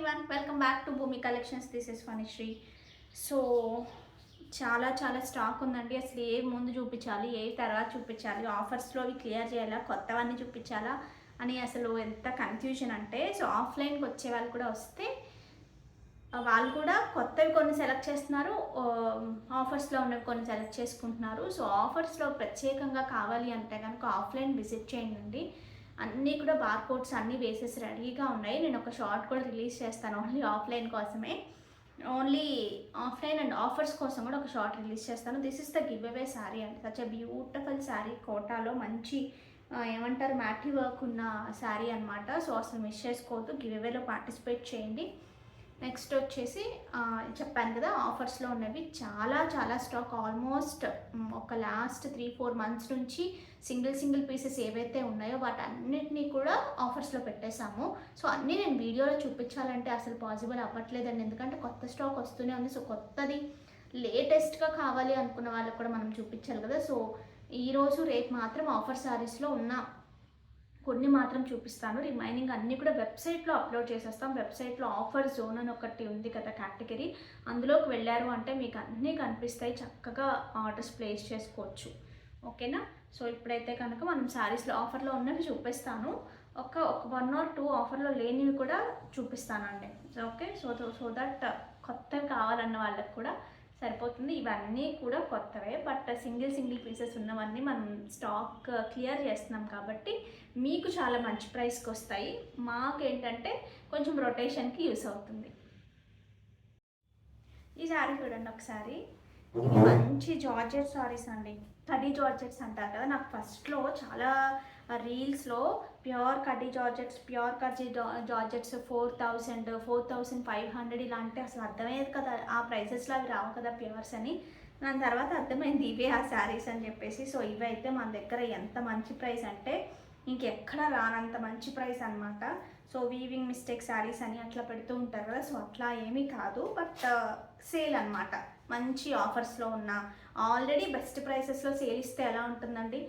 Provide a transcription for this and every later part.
Everyone, welcome back to Bhoomi collections. This is Phanisri. So చాలా stock ఉందండి. అసలు ఏ ముందు చూపించాలి, ఏ తర్వాత చూపించాలి, ఆఫర్స్లో అవి క్లియర్ చేయాలా, కొత్తవన్నీ చూపించాలా అని అసలు ఎంత కన్ఫ్యూజన్ అంటే. సో ఆఫ్లైన్కి వచ్చే వాళ్ళు కూడా వస్తే వాళ్ళు కూడా కొత్తవి కొన్ని సెలెక్ట్ చేస్తున్నారు, ఆఫర్స్లో ఉన్నవి కొన్ని సెలెక్ట్ చేసుకుంటున్నారు. సో ఆఫర్స్లో ప్రత్యేకంగా కావాలి అంటే కనుక ఆఫ్లైన్ విజిట్ చేయండి. అన్నీ కూడా బార్కోడ్స్ అన్నీ వేసేసి రెడీగా ఉన్నాయి. నేను ఒక షార్ట్ కూడా రిలీజ్ చేస్తాను ఓన్లీ ఆఫ్లైన్ కోసమే, ఓన్లీ ఆఫ్లైన్ అండ్ ఆఫర్స్ కోసం కూడా ఒక షార్ట్ రిలీజ్ చేస్తాను. This is the giveaway sari అండి. సచ్ ఎ బ్యూటిఫుల్ శారీ, కోటాలో మంచి ఏమంటారు మ్యాటీ వర్క్ ఉన్న శారీ అనమాట. సో అసలు మిస్ చేసుకోవద్దు, గివ్ అవేలో పార్టిసిపేట్ చేయండి. నెక్స్ట్ వచ్చేసి చెప్పాను కదా, ఆఫర్స్లో ఉన్నవి చాలా స్టాక్. ఆల్మోస్ట్ ఒక లాస్ట్ 3-4 మంత్స్ నుంచి సింగిల్ పీసెస్ ఏవైతే ఉన్నాయో వాటన్నిటినీ కూడా ఆఫర్స్లో పెట్టేశాము. సో అన్నీ నేను వీడియోలో చూపించాలంటే అసలు పాసిబుల్ అవ్వట్లేదండి, ఎందుకంటే కొత్త స్టాక్ వస్తూనే ఉంది. సో కొత్తది లేటెస్ట్గా కావాలి అనుకున్న వాళ్ళకి కూడా మనం చూపించాలి కదా. సో ఈరోజు రేపు మాత్రం ఆఫర్ శారీస్లో ఉన్న కొన్ని మాత్రం చూపిస్తాను. రిమైనింగ్ అన్నీ కూడా వెబ్సైట్లో అప్లోడ్ చేసేస్తాం. వెబ్సైట్లో ఆఫర్ జోన్ అని ఒకటి ఉంది కదా కేటగిరీ, అందులోకి వెళ్ళారు అంటే మీకు అన్నీ కనిపిస్తాయి, చక్కగా ఆర్డర్స్ ప్లేస్ చేసుకోవచ్చు. ఓకేనా. సో ఇప్పుడైతే కనుక మనం శారీస్లో ఆఫర్లో ఉన్నవి చూపిస్తాను, ఒక 1 or 2 ఆఫర్లో లేనివి కూడా చూపిస్తానండి. ఓకే. సో దట్ కొత్తవి కావాలన్న వాళ్ళకి కూడా సరిపోతుంది. ఇవన్నీ కూడా కొత్తవే, బట్ సింగిల్ పీసెస్ ఉన్నవన్నీ మనం స్టాక్ క్లియర్ చేస్తున్నాం కాబట్టి మీకు చాలా మంచి ప్రైస్కి వస్తాయి. మాకేంటంటే కొంచెం రొటేషన్కి యూస్ అవుతుంది. ఈ శారీ చూడండి ఒకసారి. ఇవి మంచి జార్జెట్ శారీస్ అండి, కడీ జార్జెట్స్ అంటారు కదా. నాకు ఫస్ట్లో చాలా రీల్స్లో ప్యూర్ కడీ జార్జెట్స్ 4000, 4500 ఇలా అంటే అసలు అర్థమయ్యేది కదా, ఆ ప్రైసెస్లో అవి రావు కదా ప్యూర్స్ అని. దాని తర్వాత అర్థమైంది ఇవే ఆ శారీస్ అని చెప్పేసి. సో ఇవైతే మన దగ్గర ఎంత మంచి ప్రైస్ అంటే ఇంకెక్కడ రానంత మంచి ప్రైస్ అనమాట. సో వీవింగ్ మిస్టేక్ శారీస్ అని అట్లా పెడుతూ ఉంటారు కదా, సో అట్లా ఏమీ కాదు, బట్ సేల్ అనమాట. మంచి ఆఫర్స్లో ఉన్న ఆల్రెడీ బెస్ట్ ప్రైసెస్లో సేల్ ఇస్తే ఎలా ఉంటుందండి,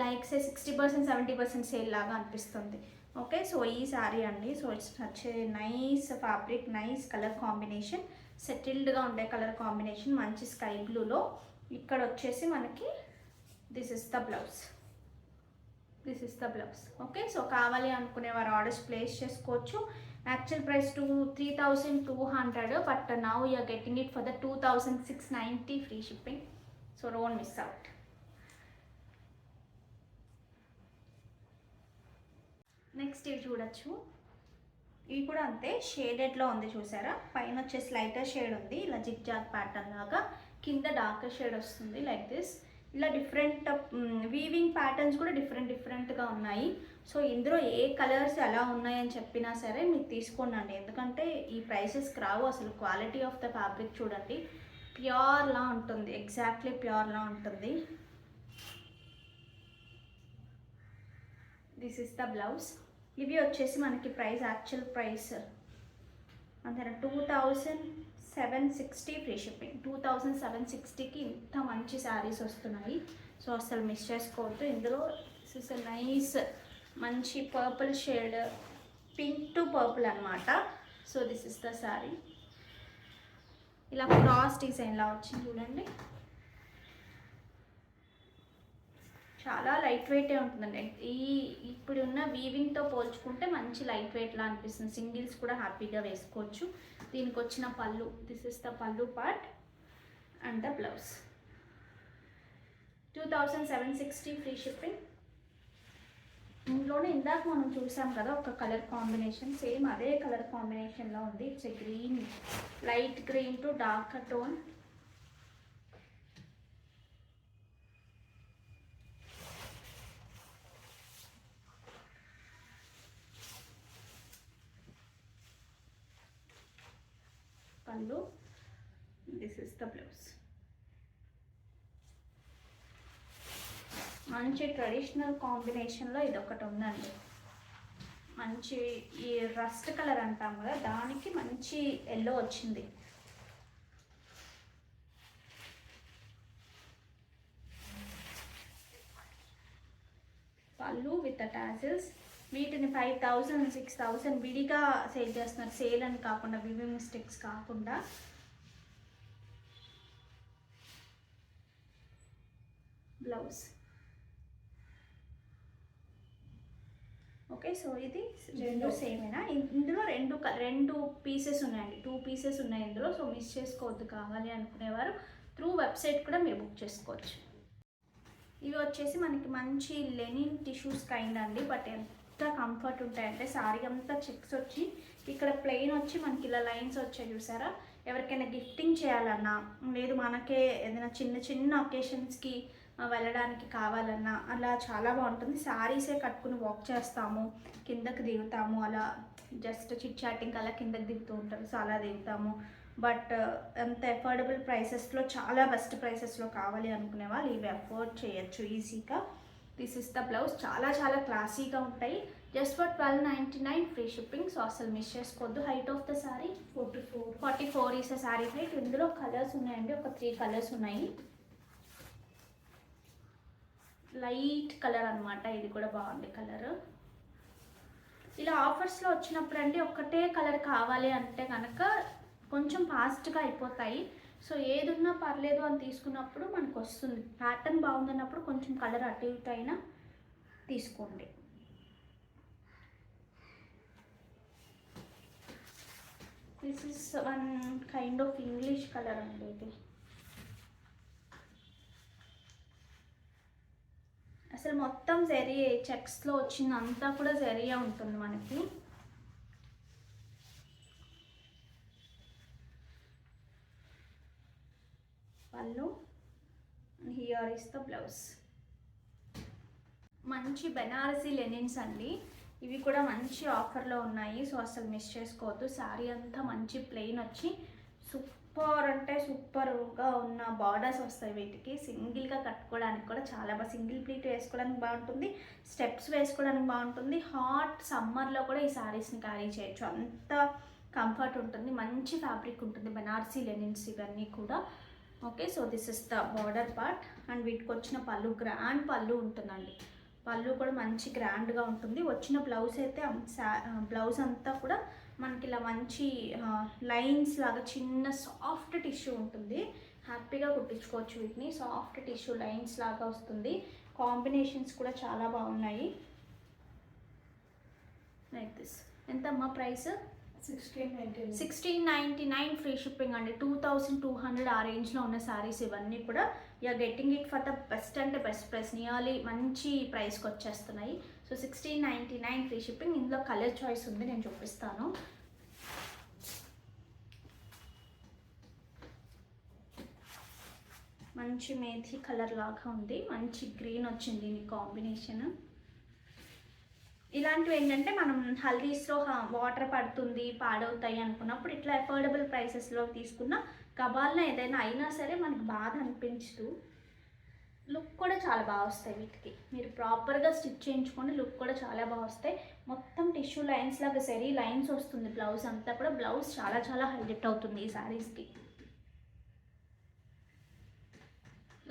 లైక్ సే 60%, 70% సేల్ లాగా అనిపిస్తుంది. ఓకే. సో ఈ శారీ అండి. సో ఇట్స్ వచ్చే nice fabric, nice colour combination, సెటిల్డ్గా ఉండే కలర్ కాంబినేషన్, మంచి స్కై బ్లూలో. ఇక్కడ వచ్చేసి మనకి this is the blouse. Okay. So కావాలి అనుకునేవారు ఆర్డర్స్ ప్లేస్ చేసుకోవచ్చు. Actual price 3200, but now you're getting it for the 2690 free shipping. So don't miss out. Next ఇవి చూడొచ్చు. ఇవి కూడా అంతే, షేడెడ్లో ఉంది చూసారా. పైన వచ్చేసి లైటర్ షేడ్ ఉంది, ఇలా జిగ్ జాగ్ ప్యాటర్న్ లాగా, కింద డార్కర్ షేడ్ వస్తుంది లైక్ దిస్. ఇలా డిఫరెంట్ వీవింగ్ ప్యాటర్న్స్ కూడా డిఫరెంట్గా ఉన్నాయి. సో ఇందులో ఏ కలర్స్ ఎలా ఉన్నాయని చెప్పినా సరే మీరు తీసుకోండి, ఎందుకంటే ఈ ప్రైసెస్కి రావు. అసలు క్వాలిటీ ఆఫ్ ద ఫ్యాబ్రిక్ చూడండి, ప్యూర్లా ఉంటుంది, ఎగ్జాక్ట్లీ ప్యూర్లా ఉంటుంది. This is the blouse. ఇవి వచ్చేసి మనకి ప్రైస్, యాక్చువల్ ప్రైస్ అంతే 2760 ఫ్రీ షిప్పింగ్. 2760కి ఇంత మంచి శారీస్ వస్తున్నాయి. సో అసలు మిస్ చేసుకోవద్దు. ఇందులో దిస్ ఇస్ నైస్ మంచి purple shade, pink to purple అనమాట. So this is the sari. ఇలా క్రాస్ డిజైన్లా వచ్చింది చూడండి, చాలా లైట్ వెయిటే ఉంటుందండి. ఇప్పుడున్న వీవింగ్తో పోల్చుకుంటే మంచి లైట్ వెయిట్లా అనిపిస్తుంది. సింగిల్స్ కూడా హ్యాపీగా వేసుకోవచ్చు. దీనికి వచ్చిన పళ్ళు, దిస్ ఇస్ ద పళ్ళు part and the blouse. 2760 free shipping. ఇందులోనే ఇందాక మనం చూసాం కదా ఒక కలర్ కాంబినేషన్, సేమ్ అదే కలర్ కాంబినేషన్లో ఉంది. It's a green, light green to dark tone. పళ్ళు, దిస్ ఇస్ ద బ్లౌజ్. మంచి ట్రెడిషనల్ కాంబినేషన్లో ఇదొకటి ఉందండి, మంచి ఈ రస్ట్ కలర్ అంటాం కదా, దానికి మంచి ఎల్లో వచ్చింది. పళ్ళు విత్ టాజిల్స్, వీటిని 5000 6000 విడిగా సేల్ చేస్తున్నారు. సేల్ అని కాకుండా, వివి మిస్టేక్స్ కాకుండా. Blouse okay. సో ఇది రెండు సేమేనా? ఇందులో రెండు పీసెస్ ఉన్నాయండి, 2 పీసెస్ ఉన్నాయి ఇందులో. సో మిస్ చేసుకోవద్దు, కావాలి అనుకునేవారు త్రూ వెబ్సైట్ కూడా మీరు బుక్ చేసుకోవచ్చు. ఇవి వచ్చేసి మనకి మంచి లెనిన్ టిష్యూస్ కైండ్ అండి, బట్ ఎంత కంఫర్ట్ ఉంటాయంటే శారీ అంతా చెక్స్ వచ్చి ఇక్కడ ప్లెయిన్ వచ్చి మనకి ఇలా లైన్స్ వచ్చాయి చూసారా. ఎవరికైనా గిఫ్టింగ్ చేయాలన్నా, లేదు మనకే ఏదైనా చిన్న చిన్న ఒకేషన్స్కి వెళ్ళడానికి కావాలన్నా అలా చాలా బాగుంటుంది. శారీసే కట్టుకుని వాక్ చేస్తాము, కిందకి దిగుతాము, అలా జస్ట్ చిట్ చాటింగ్ అలా కిందకి దిగుతూ ఉంటారు. సో అలా దిగుతాము. బట్ అంత అఫోర్డబుల్ ప్రైసెస్లో, చాలా బెస్ట్ ప్రైసెస్లో కావాలి అనుకునే వాళ్ళు ఇవి అఫోర్డ్ చేయొచ్చు ఈజీగా. This is the blouse. చాలా చాలా క్లాసీగా ఉంటాయి. Just for 1299 free shipping. So అసలు మిస్ చేసుకోవద్దు. Height of the sari 44 is the sari height. ఇందులో కలర్స్ ఉన్నాయండి, ఒక 3 కలర్స్ ఉన్నాయి. లైట్ కలర్ అనమాట, ఇది కూడా బాగుంది కలర్. ఇలా ఆఫర్స్లో వచ్చినప్పుడు అండి ఒకటే కలర్ కావాలి అంటే కనుక కొంచెం ఫాస్ట్గా అయిపోతాయి. సో ఏది ఉన్నా పర్లేదు అని తీసుకున్నప్పుడు మనకు వస్తుంది. ప్యాటర్న్ బాగుందన్నప్పుడు కొంచెం కలర్ అటు ఇటు అయినా తీసుకోండి. This is one kind of English colour అండి. ఇది అసలు మొత్తం జరీ చెక్స్లో వచ్చిందంతా కూడా జరీయే ఉంటుంది మనకి. పళ్ళు, హియర్ ఇస్ ద బ్లౌజ్. మంచి బెనారసీ లెనిన్స్ అండి, ఇవి కూడా మంచి ఆఫర్లో ఉన్నాయి. సో అసలు మిస్ చేసుకోవద్దు. శారీ అంతా మంచి ప్లెయిన్ వచ్చి సూపర్ అంటే సూపర్గా ఉన్న బార్డర్స్ వస్తాయి వీటికి. సింగిల్గా కట్టుకోవడానికి కూడా చాలా బాగా, సింగిల్ ప్లీట్ వేసుకోవడానికి బాగుంటుంది, స్టెప్స్ వేసుకోవడానికి బాగుంటుంది. హాట్ సమ్మర్లో కూడా ఈ శారీస్ని క్యారీ చేయొచ్చు, అంత కంఫర్ట్ ఉంటుంది. మంచి ఫ్యాబ్రిక్ ఉంటుంది, బెనారసీ లెనిన్స్ ఇవన్నీ కూడా. Okay. So this is the border part. And వీటికి వచ్చిన పళ్ళు, గ్రాండ్ పళ్ళు ఉంటుందండి. పళ్ళు కూడా మంచి గ్రాండ్గా ఉంటుంది. వచ్చిన బ్లౌజ్ అయితే బ్లౌజ్ అంతా కూడా మనకి ఇలా మంచి లైన్స్ లాగా చిన్న సాఫ్ట్ టిష్యూ ఉంటుంది. హ్యాపీగా కుట్టించుకోవచ్చు వీటిని. సాఫ్ట్ టిష్యూ లైన్స్ లాగా వస్తుంది. కాంబినేషన్స్ కూడా చాలా బాగున్నాయి. Like this. ఎంతమ్మా ప్రైస్? 1699 ఫ్రీ షిప్పింగ్ అండి. 2200 ఆ రేంజ్లో ఉన్న శారీస్ ఇవన్నీ కూడా. You're getting it for the best అంటే బెస్ట్ ప్రైస్, నియర్లీ మంచి ప్రైస్కి వచ్చేస్తున్నాయి. So 1699 free shipping. ఇందులో కలర్ చాయిస్ ఉంది, నేను చూపిస్తాను. మంచి మేథీ కలర్ లాగా ఉంది, మంచి గ్రీన్ వచ్చింది ఈ కాంబినేషన్. ఇలాంటివి ఏంటంటే మనం హల్దీస్లో వాటర్ పడుతుంది, పాడవుతాయి అనుకున్నప్పుడు ఇట్లా అఫోర్డబుల్ ప్రైసెస్లో తీసుకున్న కబాల్న ఏదైనా అయినా సరే మనకు బాధ అనిపించదు. లుక్ కూడా చాలా బాగా వస్తాయి వీటికి. మీరు ప్రాపర్గా స్టిచ్ చేయించుకోండి, లుక్ కూడా చాలా బాగా వస్తాయి. మొత్తం టిష్యూ లైన్స్ లాగా జరీ లైన్స్ వస్తుంది బ్లౌజ్ అంతా కూడా. బ్లౌజ్ చాలా చాలా హైలైట్ అవుతుంది ఈ శారీస్కి.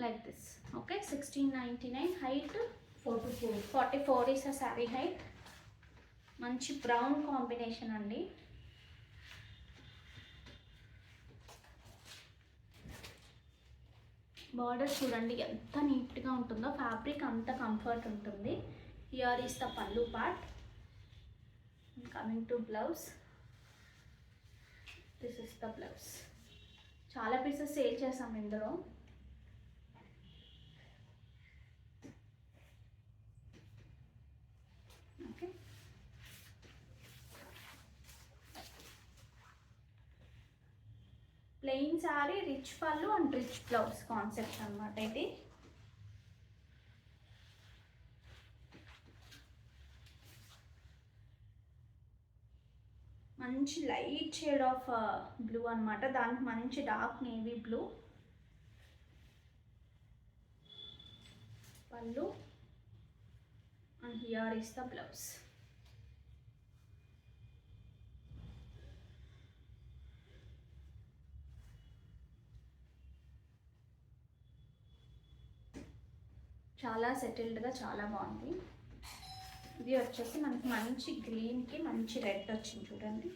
Like this. Okay. 1699. Height 44 is a sari height. మంచి బ్రౌన్ కాంబినేషన్ అండి. బార్డర్ చూడండి ఎంత నీట్గా ఉంటుందో, ఫ్యాబ్రిక్ అంత కంఫర్ట్ ఉంటుంది. Here is the pallu part. Coming to blouse. This is the blouse. చాలా పీసెస్ సేల్ చేసాం ఇందులో. ఓకే. ప్లెయిన్ శారీ, రిచ్ పళ్ళు అండ్ రిచ్ బ్లౌజ్ కాన్సెప్ట్ అనమాట ఇది. మంచి లైట్ షేడ్ ఆఫ్ బ్లూ అనమాట, దానికి మంచి డార్క్ నేవీ బ్లూ. పళ్ళు and here is the blouse. చాలా సెటిల్డ్గా చాలా బాగుంది. ఇది వచ్చేసి మనకి మంచి గ్రీన్కి మంచి రెడ్ వచ్చింది చూడండి.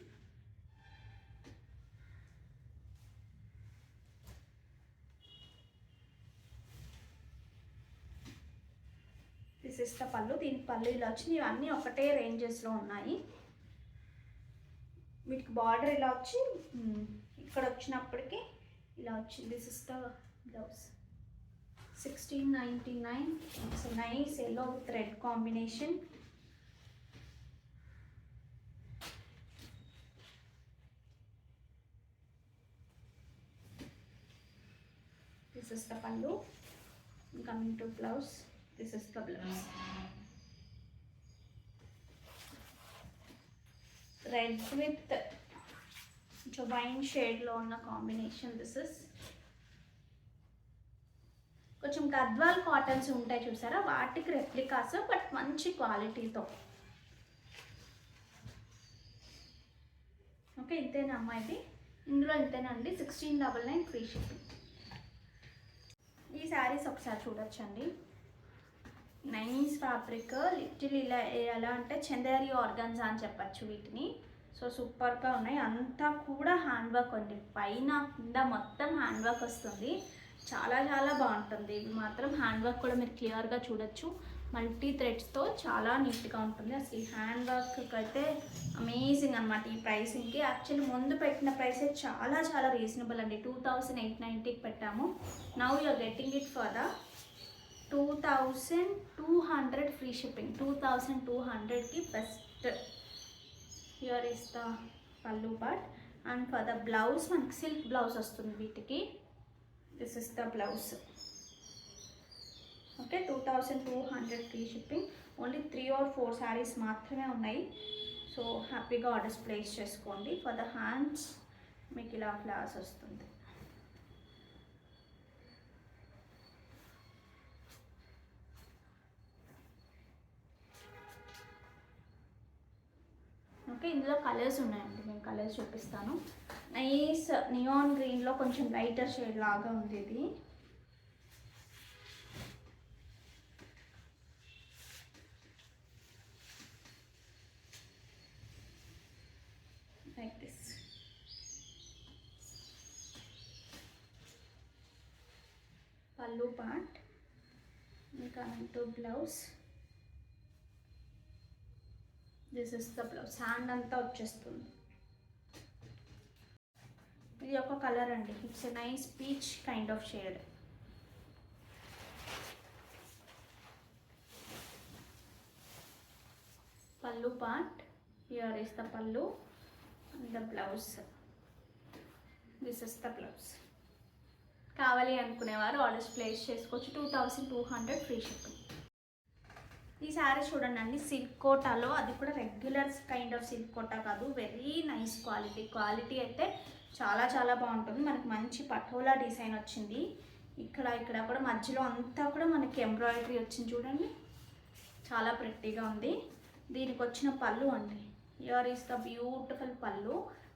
దిస్ ఇస్ ద పళ్ళు. దీనికి పళ్ళు ఇలా వచ్చింది. ఇవన్నీ ఒకటే రేంజెస్లో ఉన్నాయి. వీటికి బార్డర్ ఇలా వచ్చి ఇక్కడ వచ్చినప్పటికీ ఇలా వచ్చింది. This is the blouse. 1699. It's nice yellow with red combination. This is the పళ్ళు. Coming to blouse, this is the blouse. Red with wine shade లో ఉన్న కాంబినేషన్. దిస్ ఇస్ కొంచెం గద్వాల్ కాటన్స్ ఉంటాయి చూసారా, వాటికి రెప్లికాస్ బట్ మంచి క్వాలిటీతో. ఓకే, ఇంతేనా అమ్మాయిది? ఇందులో ఇంతేనండి. 1699 ఫ్రీ షిప్పింగ్. ఈ శారీస్ ఒకసారి చూడొచ్చండి. Nice fabric. లిటిల్ ఇలా ఎలా అంటే చందేరి ఆర్గన్జా అని చెప్పచ్చు వీటిని. సో సూపర్గా ఉన్నాయి. అంతా కూడా హ్యాండ్ వర్క్ ఉంది. పైన కింద మొత్తం హ్యాండ్ వర్క్ వస్తుంది. చాలా చాలా బాగుంటుంది. ఇది మాత్రం హ్యాండ్ వర్క్ కూడా మీరు క్లియర్గా చూడొచ్చు. మల్టీ థ్రెడ్స్తో చాలా నీట్గా ఉంటుంది. అసలు ఈ హ్యాండ్ వర్క్ అయితే అమేజింగ్ అనమాట. ఈ ప్రైసింగ్కి యాక్చువల్లీ ముందు పెట్టిన ప్రైసే చాలా చాలా రీజనబుల్ అండి. 2890కి పెట్టాము. Now you're getting it for the 2200 free shipping. 2200కి best. Here is the pallu part. And for the blouse మనకి సిల్క్ బ్లౌజ్ వస్తుంది వీటికి. This is the blouse. Okay, 2200 free shipping. Only 3 or 4 saris మాత్రమే ఉన్నాయి. సో హ్యాపీగా ఆర్డర్స్ ప్లేస్ చేసుకోండి. For the hands మీకు ఇలా ఫ్లవర్స్ వస్తుంది. ఓకే, ఇందులో కలర్స్ ఉన్నాయండి. నేను కలర్స్ చూపిస్తాను. నైస్ నియాన్ గ్రీన్లో కొంచెం లైటర్ షేడ్ లాగా ఉంది ఇది. Like this. పల్లు పార్ట్. ఇంకా to blouse. This is the blouse. Hand అంతా వచ్చేస్తుంది. ఇది ఒక కలర్ అండి. It's a nice peach kind of shade. పల్లు పార్ట్. హియర్ ఇస్ ద పల్లు and the blouse. This is the blouse. కావాలి అనుకునేవారు ఆర్డర్స్ ప్లేస్ చేసుకోవచ్చు. 2200 ఫ్రీ షిప్పింగ్. ఈ శారీ చూడండి అండి, సిల్క్ కోటాలో. అది కూడా regular kind of silk Kota కాదు. Very nice quality. క్వాలిటీ అయితే చాలా చాలా బాగుంటుంది. మనకి మంచి పటోలా డిజైన్ వచ్చింది. ఇక్కడ కూడా మధ్యలో అంతా కూడా మనకి ఎంబ్రాయిడరీ వచ్చింది చూడండి. చాలా ప్రెట్టీగా ఉంది. దీనికి వచ్చిన పళ్ళు అండి. హియర్ ఈస్ ద బ్యూటిఫుల్ పళ్ళు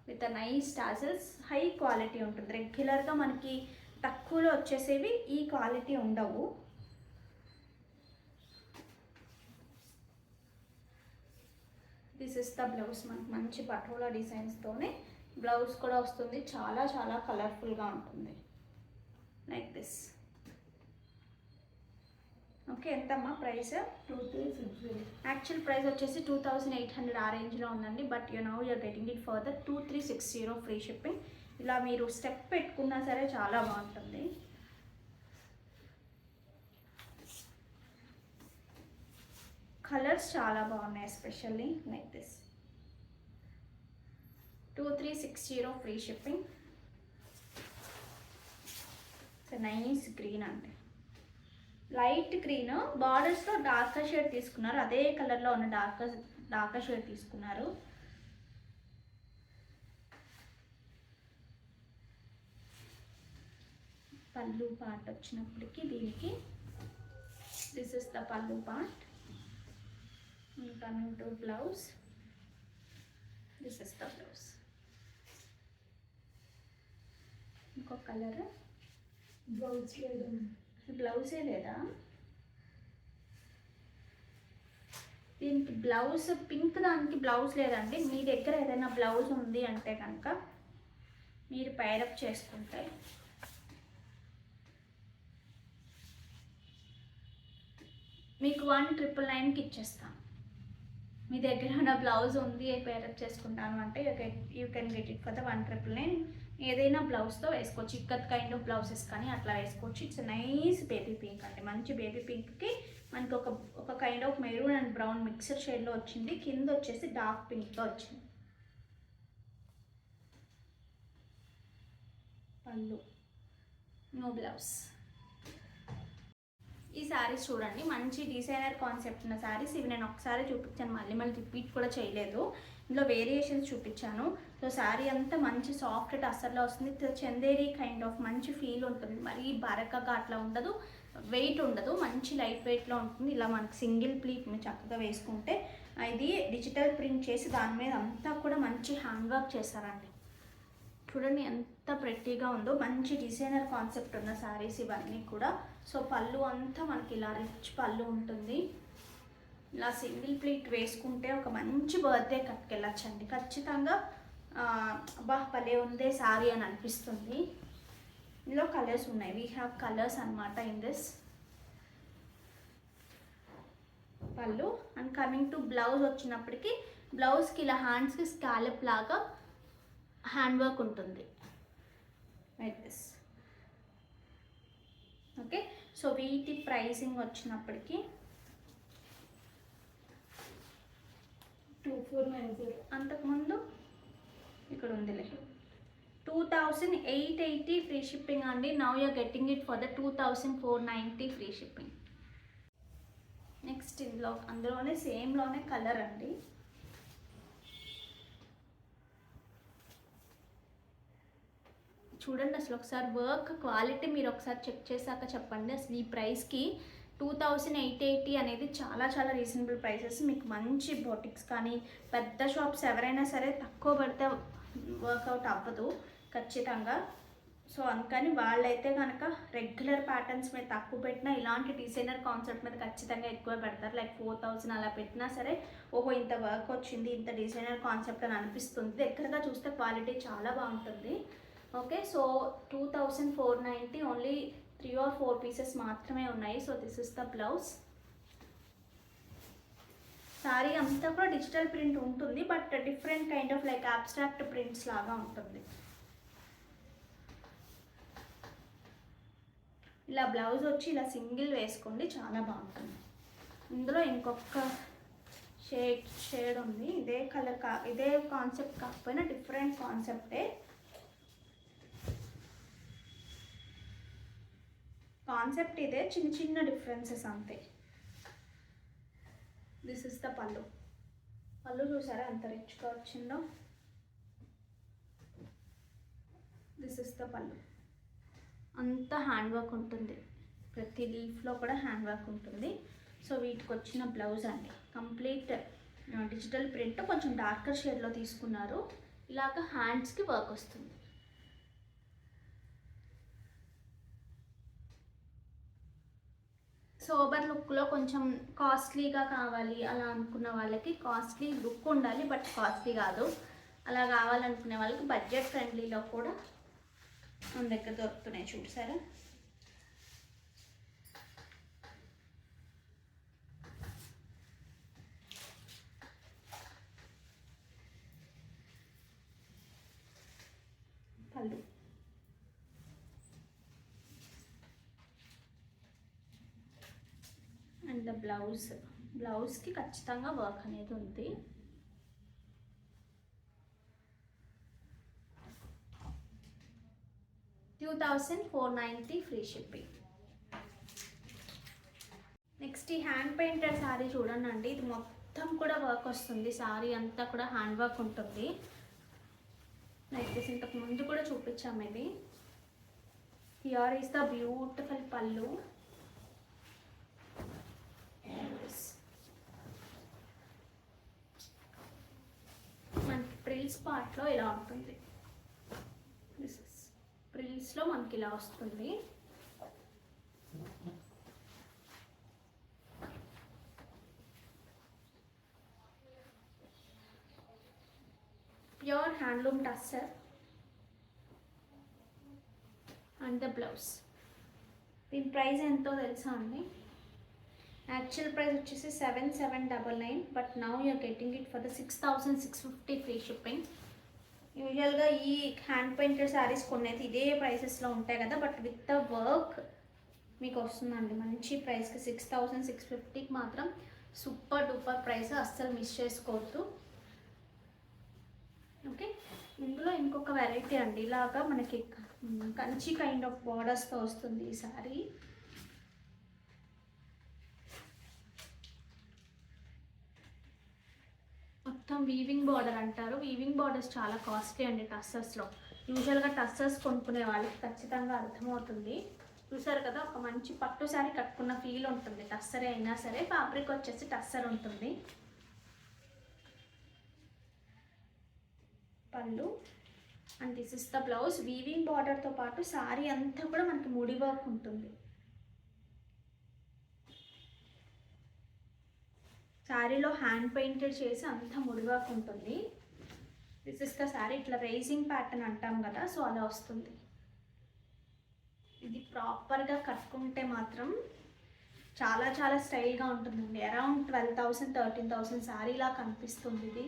with nice tassels. High quality ఉంటుంది. రెగ్యులర్గా మనకి తక్కువలో వచ్చేసేవి ఈ క్వాలిటీ ఉండవు. This is the blouse. మనకి మంచి పటోలా డిజైన్స్తోనే బ్లౌజ్ కూడా వస్తుంది. చాలా చాలా కలర్ఫుల్గా ఉంటుంది. Like this. ఓకే, ఎంతమ్మా ప్రైస్? 2360. యాక్చువల్ ప్రైస్ వచ్చేసి 2800 ఆ రేంజ్లో ఉందండి. But you're getting it for the 2360 free shipping. ఇలా మీరు స్టెప్ పెట్టుకున్నా సరే చాలా బాగుంటుంది. కలర్స్ చాలా బాగున్నాయి. Especially like this. 2360 free shipping. Nice green అండి. లైట్ గ్రీన్ బార్డర్స్లో డార్కర్ షేడ్ తీసుకున్నారు. అదే కలర్లో ఉన్న డార్కర్ షేడ్ తీసుకున్నారు. పల్లు పార్ట్ వచ్చినప్పటికి దీనికి this is the pallu part. Coming to blouse. This is the blouse. ఇంకొక కలర్. బ్లౌజ్ లేదు. బ్లౌజే లేదా? దీనికి బ్లౌజ్ పింక్ దానికి బ్లౌజ్ లేదండి. మీ దగ్గర ఏదైనా బ్లౌజ్ ఉంది అంటే కనుక మీరు పైరప్ చేసుకుంటే మీకు 1999కి ఇచ్చేస్తాను. మీ దగ్గర ఉన్న బ్లౌజ్ ఉంది పేరప్ చేసుకుంటాను అంటే you can get it for the 1999. ఏదైనా బ్లౌజ్తో వేసుకోవచ్చు. ఇక్కత్ కైండ్ ఆఫ్ బ్లౌజెస్ కానీ అట్లా వేసుకోవచ్చు. ఇట్స్ నైస్ బేబీ పింక్ అండి. మంచి బేబీ పింక్కి మనకి ఒక kind of maroon and brown mixer షేడ్లో వచ్చింది. కింద వచ్చేసి డార్క్ పింక్తో వచ్చింది. పళ్ళు, నో బ్లౌజ్. ఈ శారీస్ చూడండి, మంచి డిజైనర్ కాన్సెప్ట్ ఉన్న శారీస్. ఇవి నేను ఒకసారి చూపించాను, మళ్ళీ రిపీట్ కూడా చేయలేదు. ఇందులో వేరియేషన్స్ చూపించాను. సో శారీ అంతా మంచి సాఫ్ట్ టస్సర్లో వస్తుంది. చందేరి కైండ్ ఆఫ్ మంచి ఫీల్ ఉంటుంది. మరీ బరకగా అట్లా ఉండదు, వెయిట్ ఉండదు, మంచి లైట్ వెయిట్లో ఉంటుంది. ఇలా మనకి సింగిల్ ప్లీట్ మీరు చక్కగా వేసుకుంటే, ఇది డిజిటల్ ప్రింట్ చేసి దాని మీద అంతా కూడా మంచి హ్యాండ్ వర్క్ చేశారండి. చూడండి ఎంత ప్రెట్టీగా ఉందో. మంచి డిజైనర్ కాన్సెప్ట్ ఉన్న శారీస్ ఇవన్నీ కూడా. సో పళ్ళు అంతా మనకి ఇలా రిచ్ పళ్ళు ఉంటుంది. ఇలా సింగిల్ ప్లీట్ వేసుకుంటే ఒక మంచి బర్త్డే కట్టుకెళ్ళచ్చండి ఖచ్చితంగా. భలే ఉందే శారీ అని అనిపిస్తుంది. ఇందులో కలర్స్ ఉన్నాయి. వీ హ్యావ్ కలర్స్ అనమాట ఇన్ దిస్. పళ్ళు అండ్ కమింగ్ టు బ్లౌజ్ వచ్చినప్పటికీ, బ్లౌజ్కి ఇలా హ్యాండ్స్కి స్కాలప్ లాగా హ్యాండ్ వర్క్ ఉంటుంది లైక్ దిస్. ఓకే, సో వీటి ప్రైసింగ్ వచ్చినప్పటికీ 2490. అంతకుముందు ఇక్కడ ఉందిలే 2880 ఫ్రీ షిప్పింగ్ అండి. Now you're getting it for the 2490 free shipping. Next ఇందులో అందులోనే సేమ్లోనే కలర్ అండి. చూడండి అసలు ఒకసారి వర్క్ క్వాలిటీ మీరు ఒకసారి చెక్ చేశాక చెప్పండి. అసలు ఈ ప్రైస్కి 2880 అనేది చాలా చాలా రీజనబుల్ ప్రైసెస్. మీకు మంచి బొటిక్స్ కానీ పెద్ద షాప్స్ ఎవరైనా సరే తక్కువ పడితే వర్కౌట్ అవ్వదు ఖచ్చితంగా. సో అందుకని వాళ్ళైతే కనుక రెగ్యులర్ ప్యాటర్న్స్ మీద తక్కువ పెట్టినా ఇలాంటి డిజైనర్ కాన్సెప్ట్ మీద ఖచ్చితంగా ఎక్కువ పెడతారు. లైక్ 4000 అలా పెట్టినా సరే ఓహో ఇంత వర్క్ వచ్చింది, ఇంత డిజైనర్ కాన్సెప్ట్ అని అనిపిస్తుంది. దగ్గరగా చూస్తే క్వాలిటీ చాలా బాగుంటుంది. Okay, so 2490 only 3 or 4 pieces మాత్రమే ఉన్నాయి. So this is the blouse. Sari అంతా కూడా డిజిటల్ ప్రింట్ ఉంటుంది, but different kind of like abstract prints లాగా ఉంటుంది. ఇలా బ్లౌజ్ వచ్చి ఇలా సింగిల్ వేసుకోండి, చాలా బాగుంటుంది. ఇందులో ఇంకొక షేడ్ ఉంది. ఇదే కలర్ ఇదే కాన్సెప్ట్ కాకపోయినా డిఫరెంట్ కాన్సెప్టే. కాన్సెప్ట్ ఇదే, చిన్న చిన్న డిఫరెన్సెస్ అంతే. దిస్ ఇస్ ద పళ్ళు. పళ్ళు చూసారా ఎంత రిచ్గా వచ్చిందో. దిస్ ఇస్ ద పళ్ళు. అంతా హ్యాండ్ వర్క్ ఉంటుంది, ప్రతి లీఫ్లో కూడా హ్యాండ్ వర్క్ ఉంటుంది. సో వీటికి వచ్చిన బ్లౌజ్ అండి కంప్లీట్ డిజిటల్ ప్రింట్, కొంచెం డార్కర్ షేడ్లో తీసుకున్నారు. ఇలాగ హ్యాండ్స్కి వర్క్ వస్తుంది. సోబర్ లుక్లో కొంచెం కాస్ట్లీగా కావాలి అలా అనుకున్న వాళ్ళకి, కాస్ట్లీ లుక్ ఉండాలి బట్ కాస్ట్లీ కాదు అలా కావాలనుకునే వాళ్ళకి బడ్జెట్ ఫ్రెండ్లీలో కూడా మన దగ్గర దొరుకుతున్నాయి. చూసారా, పళ్ళు అండ్ ద బ్లౌజ్కి ఖచ్చితంగా వర్క్ అనేది ఉంది. $2490 ఫ్రీ షిప్పింగ్. నెక్స్ట్ ఈ హ్యాండ్ పెయింటెడ్ శారీ చూడండి అండి. ఇది మొత్తం కూడా వర్క్ వస్తుంది. శారీ అంతా కూడా హ్యాండ్ వర్క్ ఉంటుంది. Like this. ఇంతకు ముందు కూడా చూపించాము ఇది. హియర్ ఈస్ ద బ్యూటిఫుల్ పళ్ళు. మనకి ప్రిల్స్ పార్ట్లో ఇలా ఉంటుంది. దిస్ ఇస్ ప్రిల్స్లో మనకి ఇలా వస్తుంది. Pure handloom tussar and the blouse. దీని ప్రైస్ ఎంతో తెలుసా అండి? యాక్చువల్ ప్రైస్ వచ్చేసి 7799, but now you're getting it for the 6650 free shipping. యూజువల్గా ఈ హ్యాండ్ పెయింటెడ్ శారీస్ కొన్ని అయితే ఇదే ప్రైసెస్లో ఉంటాయి కదా, బట్ విత్ ద వర్క్ మీకు వస్తుందండి మంచి ప్రైస్కి. 6650కి మాత్రం సూపర్ డూపర్ ప్రైస్, అస్సలు మిస్ చేసుకోవద్దు. ఓకే, ఇందులో ఇంకొక వెరైటీ అండి, ఇలాగా మనకి కంచి కైండ్ ఆఫ్ బార్డర్స్తో వస్తుంది ఈ సారీ. మొత్తం వీవింగ్ బార్డర్ అంటారు. వీవింగ్ బార్డర్స్ చాలా కాస్ట్లీ అండి టస్సర్స్లో. యూజువల్గా టస్సర్స్ కొనుక్కునే వాళ్ళకి ఖచ్చితంగా అర్థమవుతుంది. చూసారు కదా, ఒక మంచి పట్టు శారీ కట్టుకున్న ఫీల్ ఉంటుంది. టస్సరే అయినా సరే, ఫ్యాబ్రిక్ వచ్చేసి టస్సర్ ఉంటుంది. Pallu and this is the blouse. Weaving బార్డర్తో పాటు శారీ అంతా కూడా మనకి ముడి వర్క్ ఉంటుంది. శారీలో హ్యాండ్ పెయింటెడ్ చేసి అంతా ముడి వర్క్ ఉంటుంది. This is the sari. ఇట్లా రేసింగ్ ప్యాటర్న్ అంటాం కదా, సో అలా వస్తుంది. ఇది ప్రాపర్గా కట్టుకుంటే మాత్రం చాలా చాలా స్టైల్గా ఉంటుందండి. అరౌండ్ 12,000 13,000 శారీలా కనిపిస్తుంది ఇది.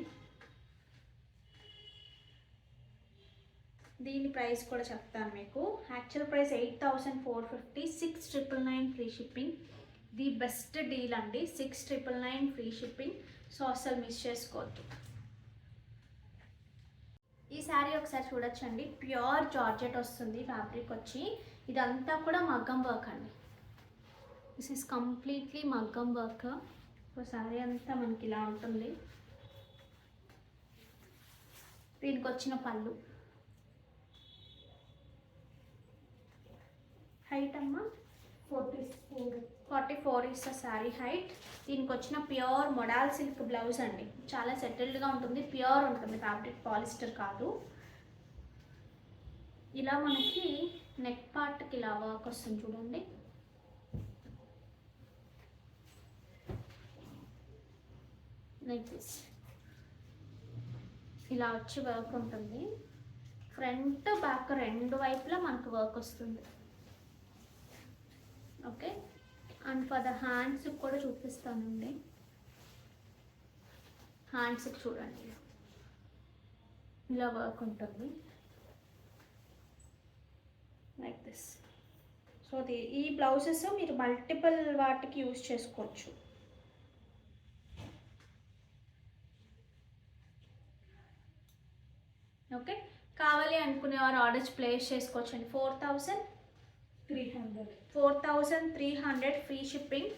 దీని ప్రైస్ కూడా చెప్తాను మీకు. Actual price 8450, 6999 free shipping. The best deal అండి, 6999 ఫ్రీ షిప్పింగ్. సో అస్సలు మిస్ చేసుకోవద్దు. ఈ శారీ ఒకసారి చూడొచ్చండి, ప్యూర్ జార్జెట్ వస్తుంది ఫ్యాబ్రిక్ వచ్చి. ఇదంతా కూడా మగ్గం వర్క్ అండి. దిస్ ఈస్ కంప్లీట్లీ మగ్గం వర్క్. సో శారీ అంతా మనకి ఇలా ఉంటుంది. దీనికి వచ్చిన పళ్ళు. హైట్ అమ్మా 44 ఇస్ ద శారీ హైట్. దీనికి వచ్చిన ప్యూర్ మొడాల్ సిల్క్ బ్లౌజ్ అండి. చాలా సెటిల్డ్గా ఉంటుంది, ప్యూర్ ఉంటుంది ఫ్యాబ్రిక్, పాలిస్టర్ కాదు. ఇలా మనకి నెక్ పార్ట్కి ఇలా వర్క్ వస్తుంది చూడండి. లైక్ దిస్ ఇలా వచ్చి వర్క్ ఉంటుంది. ఫ్రంట్ బ్యాక్ రెండు వైపులా మనకు వర్క్ వస్తుంది. ఓకే, అండ్ ఫర్ ద హ్యాండ్స్కి కూడా చూపిస్తానండి. హ్యాండ్స్కి చూడండి ఇలా వర్క్ ఉంటుంది లైక్ దిస్. సో ఈ బ్లౌజెస్ మీరు మల్టిపుల్ వాటికి యూజ్ చేసుకోవచ్చు. ఓకే, కావాలి అనుకునేవారు ఆర్డర్స్ ప్లేస్ చేసుకోవచ్చండి. 4,300 ఫ్రీ షిప్పింగ్.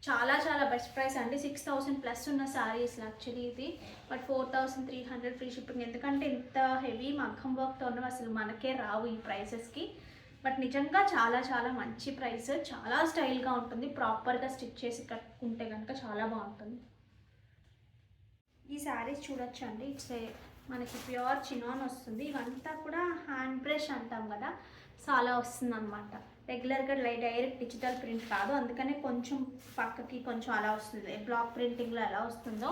చాలా చాలా బెస్ట్ ప్రైస్ అండి. 6,000 ప్లస్ ఉన్న శారీస్ యాక్చువల్లీ ఇది, బట్ 4,300 ఫ్రీ షిప్పింగ్. ఎందుకంటే ఇంత హెవీ మగ్గం వర్క్తో ఉన్నవి అసలు మనకే రావు ఈ ప్రైసెస్కి. బట్ నిజంగా చాలా చాలా మంచి ప్రైస్, చాలా స్టైల్గా ఉంటుంది. ప్రాపర్గా స్టిచ్ చేసి కట్టుకుంటే కనుక చాలా బాగుంటుంది. ఈ శారీస్ చూడొచ్చు అండి. ఇట్స్ మనకి ప్యూర్ చినాన్ వస్తుంది. ఇవంతా కూడా హ్యాండ్ బ్రష్ అంటాం కదా, సో అలా వస్తుంది అనమాట. రెగ్యులర్గా డైరెక్ట్ డిజిటల్ ప్రింట్ కాదు, అందుకనే కొంచెం పక్కకి కొంచెం అలా వస్తుంది. బ్లాక్ ప్రింటింగ్లో ఎలా వస్తుందో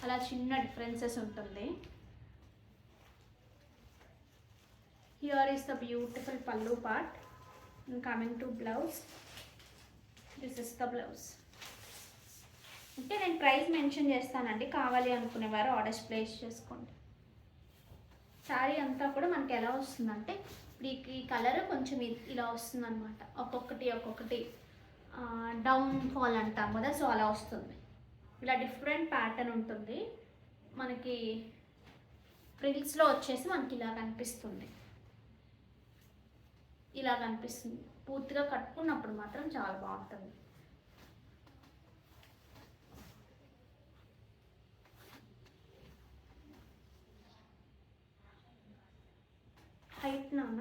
అలా చిన్న డిఫరెన్సెస్ ఉంటుంది. హియర్ ఈస్ ద బ్యూటిఫుల్ పల్లు part. Coming to blouse, this is the blouse. Okay, నేను ప్రైస్ మెన్షన్ చేస్తానండి, కావాలి అనుకునేవారు ఆర్డర్స్ ప్లేస్ చేసుకోండి. శారీ అంతా కూడా మనకి ఎలా వస్తుందంటే, ఈ కలర్ కొంచెం ఇలా వస్తుంది అనమాట. ఒక్కొక్కటి డౌన్ ఫాల్ అంటాం కదా, సో అలా వస్తుంది. ఇలా డిఫరెంట్ ప్యాటర్న్ ఉంటుంది మనకి. ఫ్రిల్స్లో వచ్చేసి మనకి ఇలా కనిపిస్తుంది, ఇలా కనిపిస్తుంది. పూర్తిగా కట్టుకున్నప్పుడు మాత్రం చాలా బాగుంటుంది. హైట్ నాన్న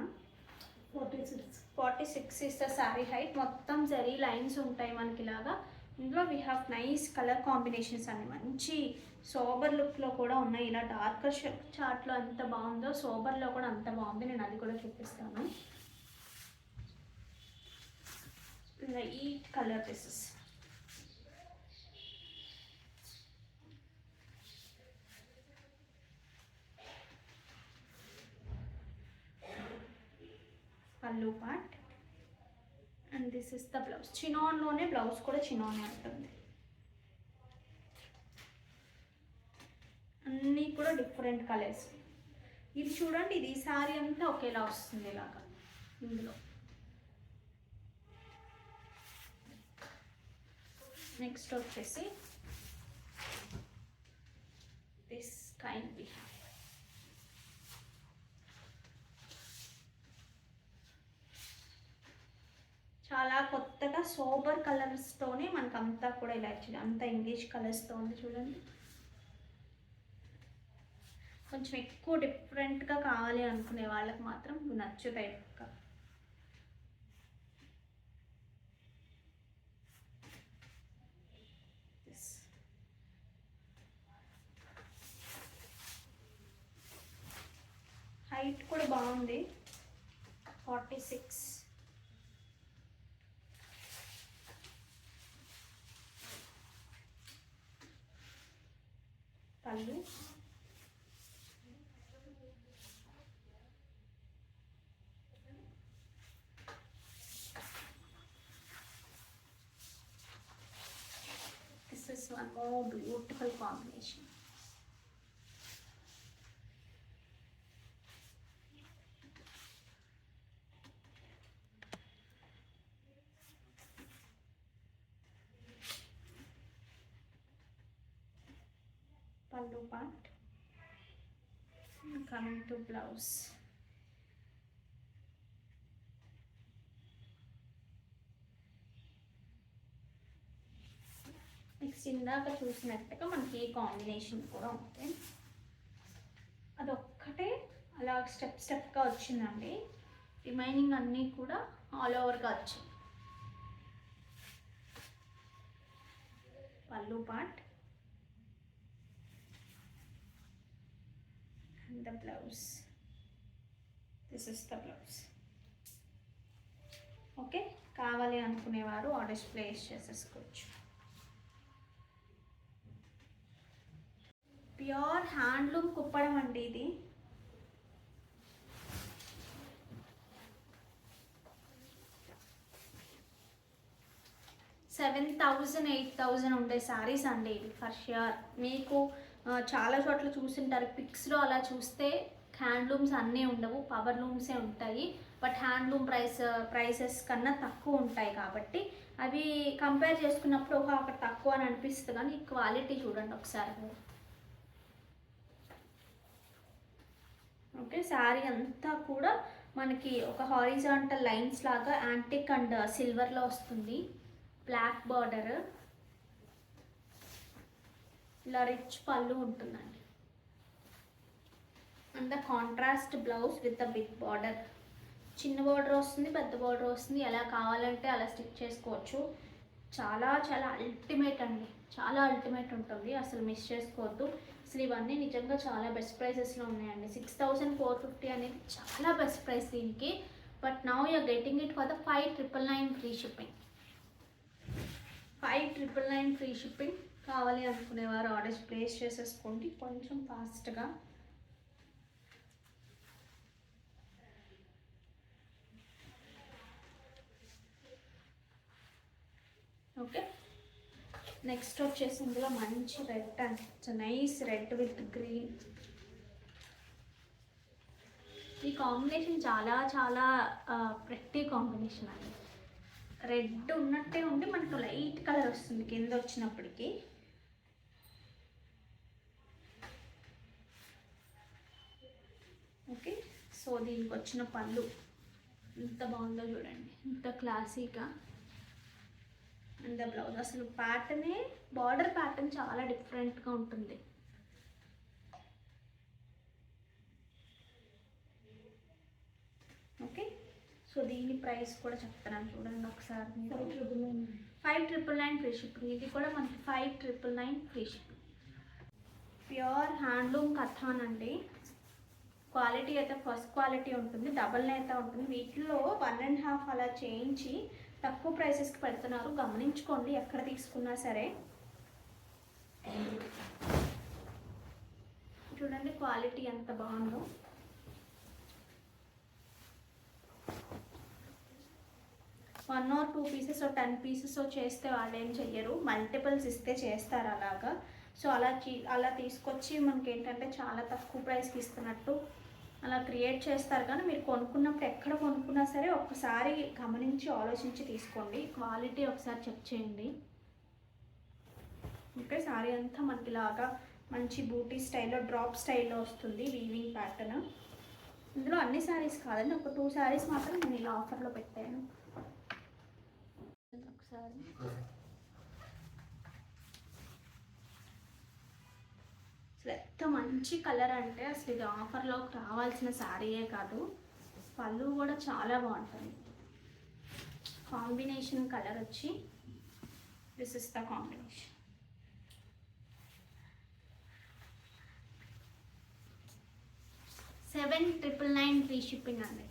46 ఇస్ ద శారీ హైట్. మొత్తం జరీ లైన్స్ ఉంటాయి మనకి ఇలాగా. ఇందులో we have nice colour combinations అన్ని మంచి సోబర్ లుక్లో కూడా ఉన్నాయి. ఇలా డార్కర్ చార్ట్లో ఎంత బాగుందో సోబర్లో కూడా అంత బాగుంది. నేను అది కూడా చూపిస్తాను. ఇలా ఈ colour pieces pallu part. And this is the blouse. చినాన్లోనే బ్లౌజ్ కూడా చినానే ఉంటుంది. అన్నీ కూడా డిఫరెంట్ కలర్స్. ఇది చూడండి, ఇది శారీ అంతా ఒకేలా వస్తుంది ఇలాగా ఇందులో. నెక్స్ట్ వచ్చేసి దిస్ కైండ్ వి హ్యావ్. చాలా కొత్తగా సోబర్ కలర్స్తోనే మనకు అంతా కూడా ఇలా ఇచ్చింది. అంతా ఇంగ్లీష్ కలర్స్తో ఉంది చూడండి. కొంచెం ఎక్కువ డిఫరెంట్గా కావాలి అనుకునే వాళ్ళకి మాత్రం నచ్చుతాయి పక్క. హైట్ కూడా బాగుంది, 46. పళ్ళు. This is one more beautiful combination. Pallu part. Coming to blouse. Next ఇందాక చూసినట్టుగా మనకి ఈ కాంబినేషన్ కూడా ఉంటుంది. అదొక్కటే అలా స్టెప్ స్టెప్గా వచ్చిందండి. రిమైనింగ్ అన్నీ కూడా ఆల్ ఓవర్గా వచ్చింది. పళ్ళు part and the blouse. This is the blouse. Okay, కావాలి అనుకునేవారు ఆర్డర్స్ ప్లేస్ చేసేసుకోవచ్చు. ప్యూర్ హ్యాండ్లూమ్ కుప్పడం అండి ఇది. $7,000-8,000 ఉండే శారీస్ అండి ఇవి ఫర్ ష్యూర్. మీకు చాలా చోట్ల చూసింటారు పిక్స్లో, అలా చూస్తే హ్యాండ్లూమ్స్ అన్నీ ఉండవు, పవర్ లూమ్సే ఉంటాయి. బట్ హ్యాండ్లూమ్ ప్రైసెస్ కన్నా తక్కువ ఉంటాయి కాబట్టి అవి కంపేర్ చేసుకున్నప్పుడు అక్కడ తక్కువ అని అనిపిస్తుంది. కానీ ఈ క్వాలిటీ చూడండి ఒకసారి. ఓకే, శారీ అంతా కూడా మనకి ఒక హారిజాంటల్ లైన్స్ లాగా యాంటిక్ అండ్ సిల్వర్లో వస్తుంది. బ్లాక్ బార్డర్, ఇలా రిచ్ పళ్ళు ఉంటుందండి. And the contrast blouse with the big border. చిన్న బార్డర్ వస్తుంది, పెద్ద బార్డర్ వస్తుంది, ఎలా కావాలంటే అలా స్టిచ్ చేసుకోవచ్చు. చాలా చాలా అల్టిమేట్ అండి, చాలా అల్టిమేట్ ఉంటుంది, అసలు మిస్ చేసుకోవద్దు. అసలు ఇవన్నీ నిజంగా చాలా బెస్ట్ ప్రైసెస్లో ఉన్నాయండి. 6,450 అనేది చాలా బెస్ట్ ప్రైస్ దీనికి. But now you're getting it for the 5,999 free shipping. 5,999 free shipping. కావాలి అనుకునేవారు ఆర్డర్స్ ప్లేస్ చేసేసుకోండి కొంచెం ఫాస్ట్గా. ఓకే, నెక్స్ట్ వచ్చేసి ఇందులో మంచి red and nice red with green. ఈ కాంబినేషన్ చాలా చాలా ప్రెట్టి కాంబినేషన్ అండి. రెడ్ ఉన్నట్టే ఉండి మనకు లైట్ కలర్ వస్తుంది కింద వచ్చినప్పటికీ. ఓకే, సో దీనికి వచ్చిన పళ్ళు ఎంత బాగుందో చూడండి, ఎంత క్లాసీగా. అండ్ ద బ్లౌజ్, అసలు ప్యాటర్నే బార్డర్ ప్యాటర్న్ చాలా డిఫరెంట్గా ఉంటుంది. ఓకే, సో దీని ప్రైస్ కూడా చెప్తున్నాను చూడండి ఒకసారి. 5,999 ఫ్రీ షిప్పింగ్. ఇది కూడా మనకి 5,999 free shipping. Pure handloom katan అండి. క్వాలిటీ అయితే ఫస్ట్ క్వాలిటీ ఉంటుంది, డబల్ నేత ఉంటుంది. వీటిలో 1.5 అలా చేయించి తక్కువ ప్రైసెస్కి పెడుతున్నారు, గమనించుకోండి ఎక్కడ తీసుకున్నా సరే. చూడండి క్వాలిటీ ఎంత బాగుందో. 1 or 2 పీసెస్ 10 పీసెస్ చేస్తే వాళ్ళు ఏం చెయ్యరు, మల్టిపుల్స్ ఇస్తే చేస్తారు అలాగా. సో అలా తీసుకొచ్చి మనకి ఏంటంటే చాలా తక్కువ ప్రైస్కి ఇస్తున్నట్టు అలా క్రియేట్ చేస్తారు. కానీ మీరు కొనుక్కున్నప్పుడు ఎక్కడ కొనుక్కున్నా సరే ఒక్కసారి గమనించి ఆలోచించి తీసుకోండి, క్వాలిటీ ఒకసారి చెక్ చేయండి. ఓకే, సారీ అంతా మనకి ఇలాగా మంచి బూటీ స్టైల్లో డ్రాప్ స్టైల్లో వస్తుంది వీవింగ్ ప్యాటర్న్. ఇందులో అన్ని శారీస్ కాదండి, ఒక 2 శారీస్ మాత్రం నేను ఇలా ఆఫర్లో పెట్టాను. ఒకసారి అసలు ఎంత మంచి కలర్ అంటే అసలు ఇది ఆఫర్లోకి రావాల్సిన శారీయే కాదు, పళ్ళు కూడా చాలా బాగుంటుంది. కాంబినేషన్ కలర్ వచ్చి this is the combination. $7,999 free shipping అండి.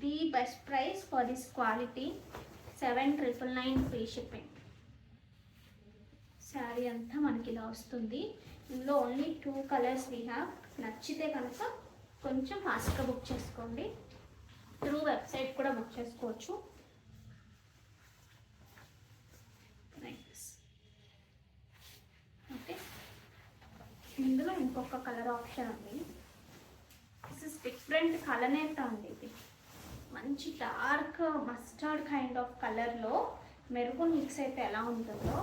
The best price for this quality, $7,999 free shipping. Sari అంతా మనకి ఇలా వస్తుంది. ఇందులో ఓన్లీ 2 కలర్స్ వీ హ్యావ్. నచ్చితే కనుక కొంచెం ఫాస్ట్గా బుక్ చేసుకోండి, త్రూ వెబ్సైట్ కూడా బుక్ చేసుకోవచ్చు. ఓకే, ఇందులో ఇంకొక కలర్ ఆప్షన్ ఉంది. దిస్ ఇస్ డిఫరెంట్ కలనేత ఉంది. ఇది మంచి డార్క్ మస్టర్డ్ కైండ్ ఆఫ్ కలర్లో మెరూన్ మిక్స్ అయితే ఎలా ఉంటుందో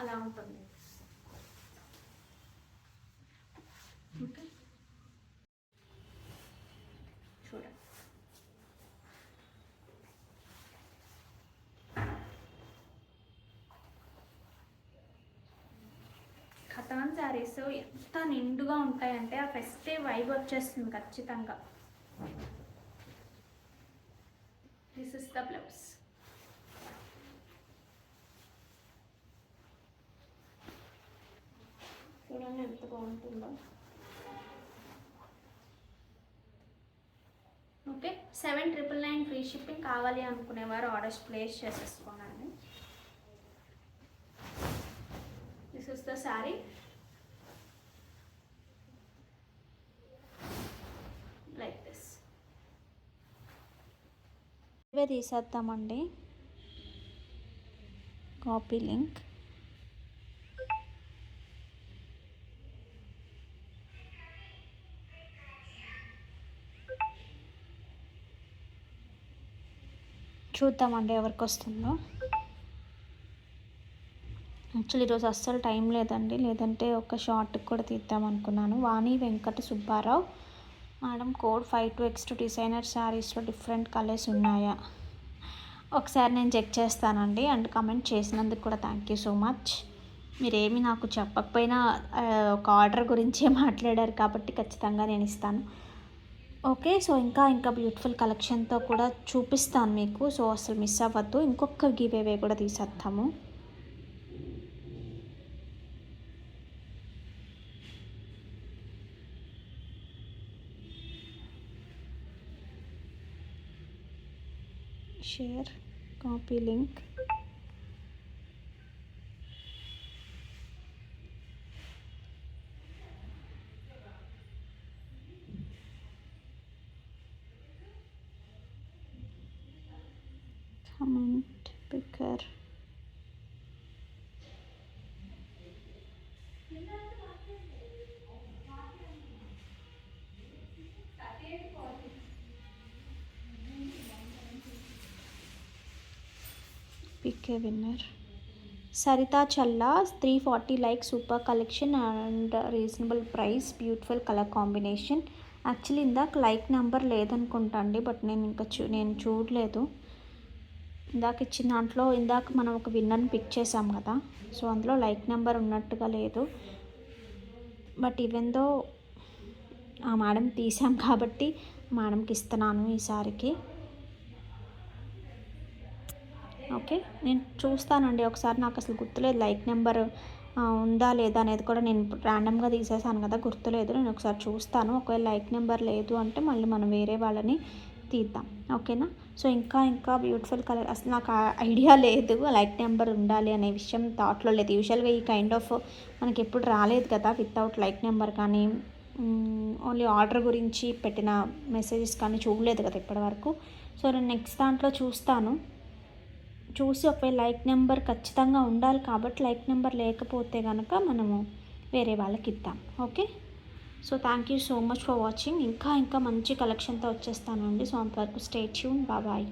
అలా ఉంటుంది. ఓకే, చూడండి. ఖతాన్ శారీస్ ఎంత నిండుగా ఉంటాయంటే ఆ ఫెస్టివ్ వైబ్ వచ్చేస్తుంది ఖచ్చితంగా. This is the blouse. చూడండి ఎంత బాగుంటుందో. Okay, $7,999 free shipping. కావాలి అనుకునేవారు ఆర్డర్స్ ప్లేస్ చేసేసుకోనండి. This is the sari. Like this. ఇవే తీసేద్దామండి, కాపీ లింక్. చూద్దామండి ఎవరికి వస్తుందో. యాక్చువల్లీ ఈరోజు అస్సలు టైం లేదండి, లేదంటే ఒక షార్ట్కి కూడా తీద్దాం అనుకున్నాను. Vani Venkata Subbarao madam, code 52X2 designer శారీస్లో డిఫరెంట్ కలర్స్ ఉన్నాయా? ఒకసారి నేను చెక్ చేస్తానండి. అండ్ కమెంట్ చేసినందుకు కూడా థ్యాంక్ యూ సో మచ్. మీరేమి నాకు చెప్పకపోయినా ఒక ఆర్డర్ గురించే మాట్లాడారు కాబట్టి ఖచ్చితంగా నేను ఇస్తాను. ఓకే, సో ఇంకా బ్యూటిఫుల్ కలెక్షన్తో కూడా చూపిస్తాను మీకు. సో అసలు మిస్ అవ్వద్దు. ఇంకొక గివ్ అవే కూడా తీసేద్దాము. Share, copy link. Comment picker. Pick a winner. Sarita Challa, 340 likes, super collection and reasonable price, beautiful color combination. Actually ఇందాక లైక్ నెంబర్ లేదనుకుంటా అండి, బట్ నేను చూడలేదు. ఇందాక ఇచ్చిన దాంట్లో ఇందాక మనం ఒక విన్నర్ని పిక్ చేసాం కదా, సో అందులో లైక్ నెంబర్ ఉన్నట్టుగా లేదు. బట్ ఈవెందో ఆ మేడం తీసాం కాబట్టి మేడంకి ఇస్తున్నాను ఈసారికి. ఓకే, నేను చూస్తానండి ఒకసారి. నాకు అసలు గుర్తులేదు లైక్ నెంబర్ ఉందా లేదా అనేది కూడా. నేను ర్యాండమ్గా తీసేసాను కదా, గుర్తులేదు. నేను ఒకసారి చూస్తాను. ఒకవేళ లైక్ నెంబర్ లేదు అంటే మళ్ళీ మనం వేరే వాళ్ళని తీద్దాం. ఓకేనా? సో ఇంకా బ్యూటిఫుల్ కలర్. అసలు నాకు ఐడియా లేదు లైక్ నెంబర్ ఉండాలి అనే విషయం, థాట్లో లేదు. యూజువల్గా ఈ కైండ్ ఆఫ్ మనకి ఎప్పుడు రాలేదు కదా వితౌట్ లైక్ నెంబర్, కానీ ఓన్లీ ఆర్డర్ గురించి పెట్టిన మెసేజెస్ కానీ చూడలేదు కదా ఇప్పటివరకు. సో నేను నెక్స్ట్ దాంట్లో చూస్తాను. చూసి ఒక లైక్ నెంబర్ ఖచ్చితంగా ఉండాలి కాబట్టి లైక్ నెంబర్ లేకపోతే కనుక మనము వేరే వాళ్ళకి ఇద్దాం. Okay, so thank you so much for watching. ఇంకా మంచి కలెక్షన్తో వచ్చేస్తానండి. సో అంతవరకు స్టే ట్యూన్. బాయ్.